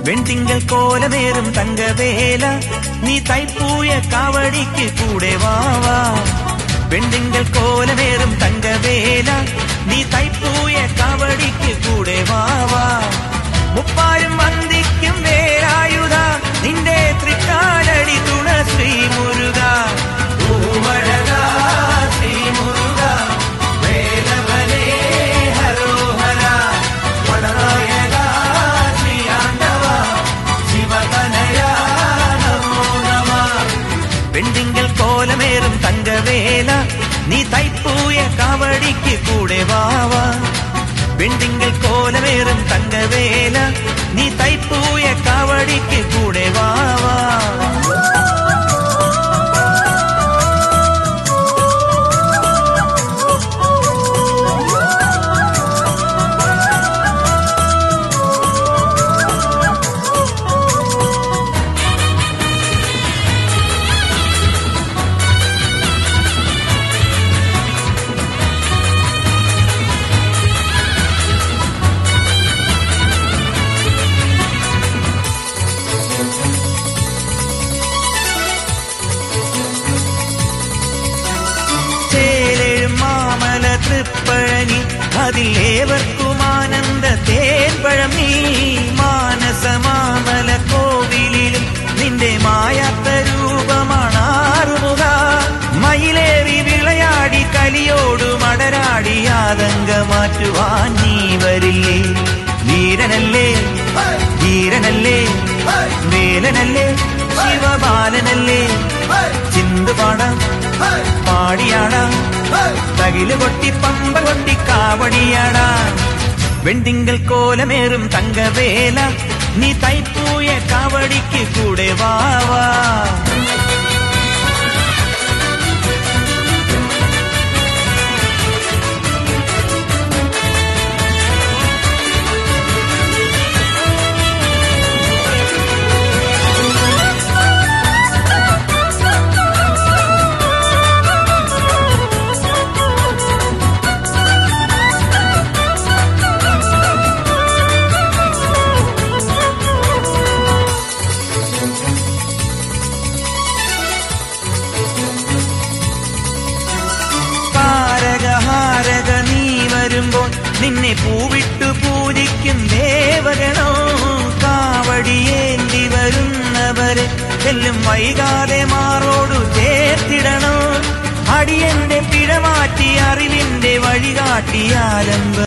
വെണ്ടിങ്കൽ കോലമേറും തങ്കവേല നീ തൈപ്പൂയ കാവടിക്ക് കൂടെ വാവാ. വെണ്ടിങ്കൽ കോലമേറും തങ്കവേല നീ തൈപ്പൂയ കാവടിക്ക് കൂടെ വാവാ. മുപ്പാരും വന്ദിക്കും വേലായുധ നിന്റെ തൃക്കാലടി തുണ ശ്രീ മുരുക. പൂവഴക ശ്രീ മുരുക വേലവനേ ഹരോഹര വടനായക ശ്രീ ആണ്ടവ ശിവതനയ നമോ നമ. വെണ്ടിങ്കൽ കോലമേറും തങ്കവേല നീ തൈപ്പൂയ കാവടിക്ക് കൂടെ വാവാ. വെണ്ടിങ്കൽ കോലമേറും തങ്കവേല നീ തൈപ്പൂയ കാവടിക്ക് കൂടെ വാവാ. തൃപ്പഴനി അതിലേവർക്കും ആനന്ദ തേൻപഴം നീ. മാനസമാമല കോവിലിലും നിന്റെ മായാത്ത രൂപമാണ് ആറുമുഖ. മയിലേറി വിളയാടി കലിയോടു മടരാടി ആതങ്ക മാറ്റുവാൻ നീ വരില്ലേ. വീരനല്ലേ ധീരനല്ലേ വേലനല്ലേ ശിവബാലനല്ലേ. ചിന്തുപാടാം പാടിയാടാം തകില് കൊട്ടി പമ്പ കൊട്ടി കാവടിയാടാ. വെണ്ടിങ്കൽ കോലമേറും തങ്കവേല നീ തൈപ്പൂയ കാവടിക്ക് കൂടെ വാവാ. നിന്നെ പൂവിട്ടു പൂജിക്കും ദേവഗണോ. കാവടിയേന്തി വരുന്നവരെ എല്ലാം വൈകാതെ മാറോടു ചേർത്തിടണോ. അടിയന്റെ പിഴമാറ്റി അറിവിന്റെ വഴികാട്ടിയാലമ്പ